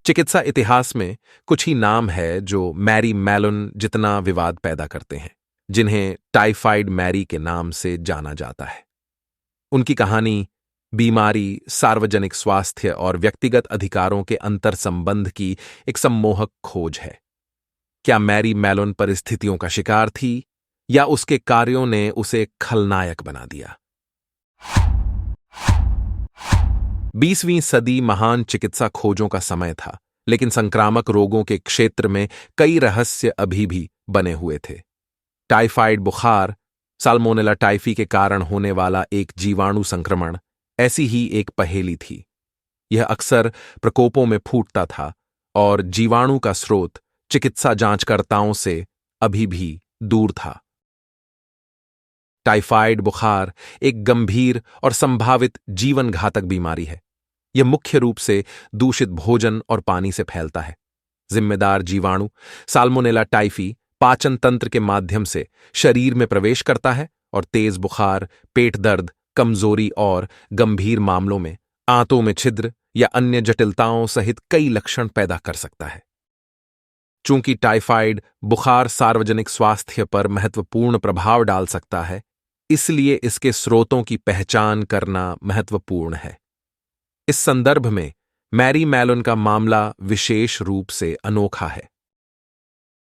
चिकित्सा इतिहास में कुछ ही नाम है जो मैरी मैलोन जितना विवाद पैदा करते हैं, जिन्हें टाइफाइड मैरी के नाम से जाना जाता है। उनकी कहानी बीमारी, सार्वजनिक स्वास्थ्य और व्यक्तिगत अधिकारों के अंतर संबंध की एक सम्मोहक खोज है। क्या मैरी मैलोन परिस्थितियों का शिकार थी या उसके कार्यों ने उसे खलनायक बना दिया? 20वीं सदी महान चिकित्सा खोजों का समय था, लेकिन संक्रामक रोगों के क्षेत्र में कई रहस्य अभी भी बने हुए थे। टाइफाइड बुखार, साल्मोनेला टाइफी के कारण होने वाला एक जीवाणु संक्रमण ऐसी ही एक पहेली थी। यह अक्सर प्रकोपों में फूटता था और जीवाणु का स्रोत चिकित्सा जांचकर्ताओं से अभी भी दूर था। टाइफाइड बुखार एक गंभीर और संभावित जीवन घातक बीमारी है। यह मुख्य रूप से दूषित भोजन और पानी से फैलता है। जिम्मेदार जीवाणु साल्मोनेला टाइफी पाचन तंत्र के माध्यम से शरीर में प्रवेश करता है और तेज बुखार, पेट दर्द, कमजोरी और गंभीर मामलों में आंतों में छिद्र या अन्य जटिलताओं सहित कई लक्षण पैदा कर सकता है। चूंकि टाइफाइड बुखार सार्वजनिक स्वास्थ्य पर महत्वपूर्ण प्रभाव डाल सकता है, इसलिए इसके स्रोतों की पहचान करना महत्वपूर्ण है। इस संदर्भ में मैरी मैलोन का मामला विशेष रूप से अनोखा है।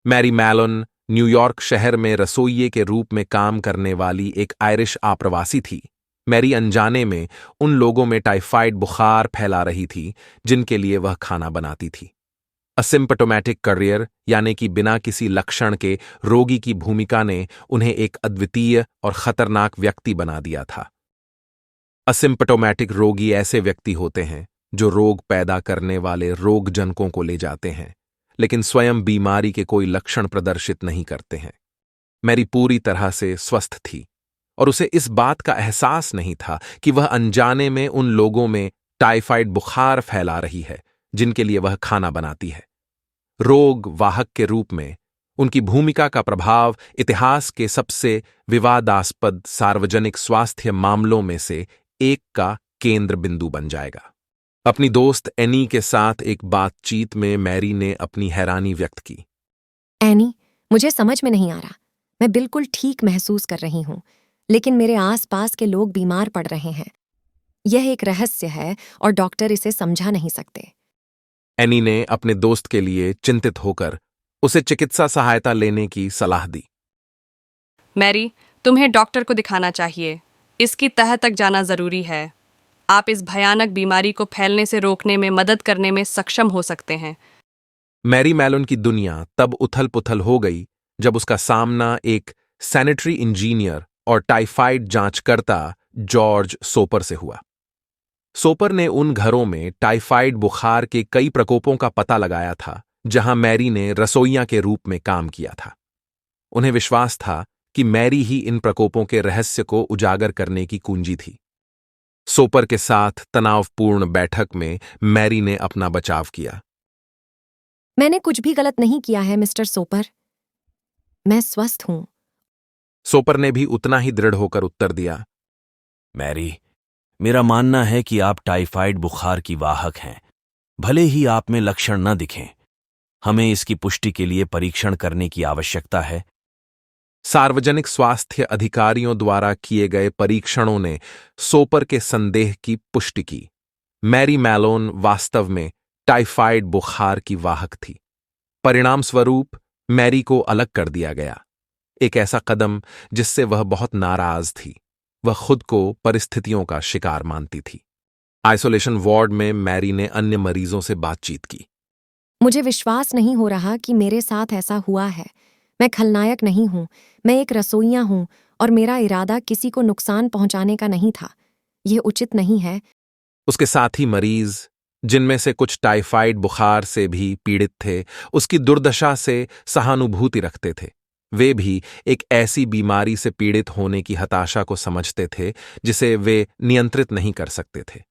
मैरी मैलोन न्यूयॉर्क शहर में रसोइये के रूप में काम करने वाली एक आयरिश आप्रवासी थी। मैरी अनजाने में उन लोगों में टाइफाइड बुखार फैला रही थी जिनके लिए वह खाना बनाती थी। असिम्पटोमैटिक करियर यानी कि बिना किसी लक्षण के रोगी की भूमिका ने उन्हें एक अद्वितीय और खतरनाक व्यक्ति बना दिया था। असिम्पटोमैटिक रोगी ऐसे व्यक्ति होते हैं जो रोग पैदा करने वाले रोगजनकों को ले जाते हैं, लेकिन स्वयं बीमारी के कोई लक्षण प्रदर्शित नहीं करते हैं। मैरी पूरी तरह से स्वस्थ थी और उसे इस बात का एहसास नहीं था कि वह अनजाने में उन लोगों में टाइफाइड बुखार फैला रही है जिनके लिए वह खाना बनाती है। रोग वाहक के रूप में उनकी भूमिका का प्रभाव इतिहास के सबसे विवादास्पद सार्वजनिक स्वास्थ्य मामलों में से एक का केंद्र बिंदु बन जाएगा। अपनी दोस्त एनी के साथ एक बातचीत में मैरी ने अपनी हैरानी व्यक्त की। एनी, मुझे समझ में नहीं आ रहा। मैं बिल्कुल ठीक महसूस कर रही हूँ, लेकिन मेरे आसपास के लोग बीमार पड़ रहे हैं। यह एक रहस्य है और डॉक्टर इसे समझा नहीं सकते। एनी ने अपने दोस्त के लिए चिंतित होकर उसे चिकित्सा सहायता लेने की सलाह दी। मैरी, तुम्हें डॉक्टर को दिखाना चाहिए। इसकी तह तक जाना जरूरी है। आप इस भयानक बीमारी को फैलने से रोकने में मदद करने में सक्षम हो सकते हैं। मैरी मैलोन की दुनिया तब उथल पुथल हो गई जब उसका सामना एक सैनिटरी इंजीनियर और टाइफाइड जांचकर्ता जॉर्ज सोपर से हुआ। सोपर ने उन घरों में टाइफाइड बुखार के कई प्रकोपों का पता लगाया था जहां मैरी ने रसोइया के रूप में काम किया था। उन्हें विश्वास था कि मैरी ही इन प्रकोपों के रहस्य को उजागर करने की कुंजी थी। सोपर के साथ तनावपूर्ण बैठक में मैरी ने अपना बचाव किया। मैंने कुछ भी गलत नहीं किया है मिस्टर सोपर। मैं स्वस्थ हूं। सोपर ने भी उतना ही दृढ़ होकर उत्तर दिया। मैरी, मेरा मानना है कि आप टाइफाइड बुखार की वाहक हैं, भले ही आप में लक्षण न दिखें। हमें इसकी पुष्टि के लिए परीक्षण करने की आवश्यकता है। सार्वजनिक स्वास्थ्य अधिकारियों द्वारा किए गए परीक्षणों ने सोपर के संदेह की पुष्टि की। मैरी मैलोन वास्तव में टाइफाइड बुखार की वाहक थी। परिणाम स्वरूप मैरी को अलग कर दिया गया, एक ऐसा कदम जिससे वह बहुत नाराज थी। वह खुद को परिस्थितियों का शिकार मानती थी। आइसोलेशन वार्ड में मैरी ने अन्य मरीजों से बातचीत की। मुझे विश्वास नहीं हो रहा कि मेरे साथ ऐसा हुआ है। मैं खलनायक नहीं हूं, मैं एक रसोइया हूं और मेरा इरादा किसी को नुकसान पहुंचाने का नहीं था। यह उचित नहीं है। उसके साथी मरीज, जिनमें से कुछ टाइफाइड बुखार से भी पीड़ित थे, उसकी दुर्दशा से सहानुभूति रखते थे। वे भी एक ऐसी बीमारी से पीड़ित होने की हताशा को समझते थे जिसे वे नियंत्रित नहीं कर सकते थे।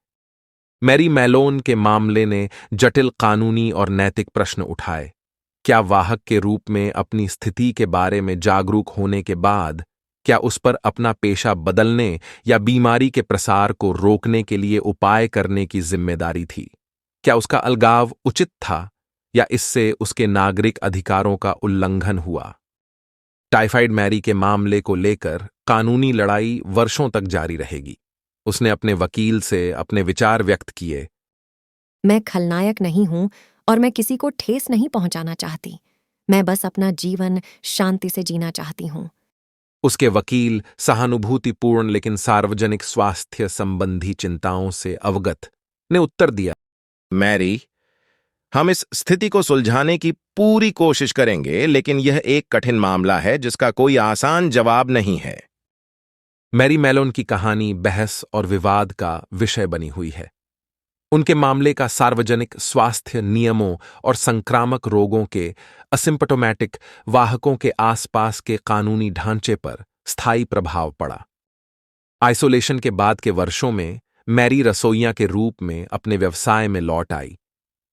मैरी मैलोन के मामले ने जटिल कानूनी और नैतिक प्रश्न उठाए। क्या वाहक के रूप में अपनी स्थिति के बारे में जागरूक होने के बाद क्या उस पर अपना पेशा बदलने या बीमारी के प्रसार को रोकने के लिए उपाय करने की जिम्मेदारी थी? क्या उसका अलगाव उचित था या इससे उसके नागरिक अधिकारों का उल्लंघन हुआ? टाइफाइड मैरी के मामले को लेकर कानूनी लड़ाई वर्षों तक जारी रहेगी। उसने अपने वकील से अपने विचार व्यक्त किए। मैं खलनायक नहीं हूं और मैं किसी को ठेस नहीं पहुंचाना चाहती। मैं बस अपना जीवन शांति से जीना चाहती हूं। उसके वकील सहानुभूतिपूर्ण लेकिन सार्वजनिक स्वास्थ्य संबंधी चिंताओं से अवगत ने उत्तर दिया, मैरी, हम इस स्थिति को सुलझाने की पूरी कोशिश करेंगे, लेकिन यह एक कठिन मामला है जिसका कोई आसान जवाब नहीं है। मैरी मैलोन की कहानी बहस और विवाद का विषय बनी हुई है। उनके मामले का सार्वजनिक स्वास्थ्य नियमों और संक्रामक रोगों के असिम्प्टोमैटिक वाहकों के आसपास के कानूनी ढांचे पर स्थायी प्रभाव पड़ा। आइसोलेशन के बाद के वर्षों में मैरी रसोइया के रूप में अपने व्यवसाय में लौट आई।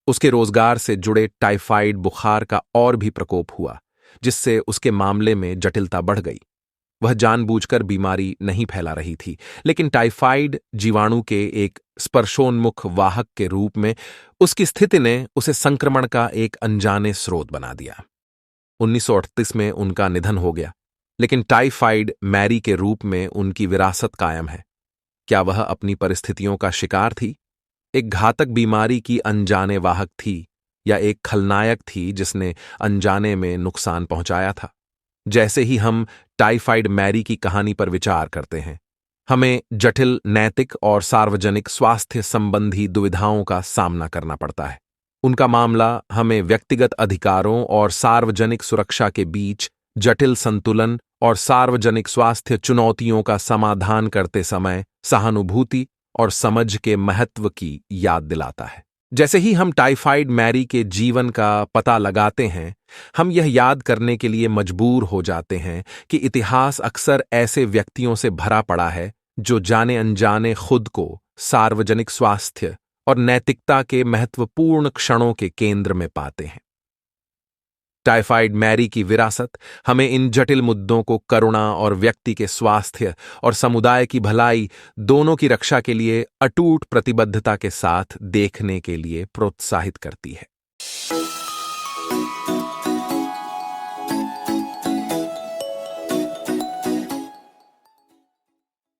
उसके रोजगार से जुड़े टाइफाइड बुखार का और भी प्रकोप हुआ, जिससे उसके मामले में जटिलता बढ़ गई। वह जानबूझकर बीमारी नहीं फैला रही थी, लेकिन टाइफाइड जीवाणु के एक स्पर्शोन्मुख वाहक के रूप में उसकी स्थिति ने उसे संक्रमण का एक अनजाने स्रोत बना दिया। 1938 में उनका निधन हो गया, लेकिन टाइफाइड मैरी के रूप में उनकी विरासत कायम है। क्या वह अपनी परिस्थितियों का शिकार थी, एक घातक बीमारी की अनजाने वाहक थी, या एक खलनायक थी जिसने अनजाने में नुकसान पहुंचाया था? जैसे ही हम टाइफाइड मैरी की कहानी पर विचार करते हैं, हमें जटिल नैतिक और सार्वजनिक स्वास्थ्य संबंधी दुविधाओं का सामना करना पड़ता है। उनका मामला हमें व्यक्तिगत अधिकारों और सार्वजनिक सुरक्षा के बीच जटिल संतुलन और सार्वजनिक स्वास्थ्य चुनौतियों का समाधान करते समय सहानुभूति और समझ के महत्व की याद दिलाता है। जैसे ही हम टाइफाइड मैरी के जीवन का पता लगाते हैं, हम यह याद करने के लिए मजबूर हो जाते हैं कि इतिहास अक्सर ऐसे व्यक्तियों से भरा पड़ा है जो जाने अनजाने खुद को सार्वजनिक स्वास्थ्य और नैतिकता के महत्वपूर्ण क्षणों के केंद्र में पाते हैं। टाइफाइड मैरी की विरासत हमें इन जटिल मुद्दों को करुणा और व्यक्ति के स्वास्थ्य और समुदाय की भलाई दोनों की रक्षा के लिए अटूट प्रतिबद्धता के साथ देखने के लिए प्रोत्साहित करती है।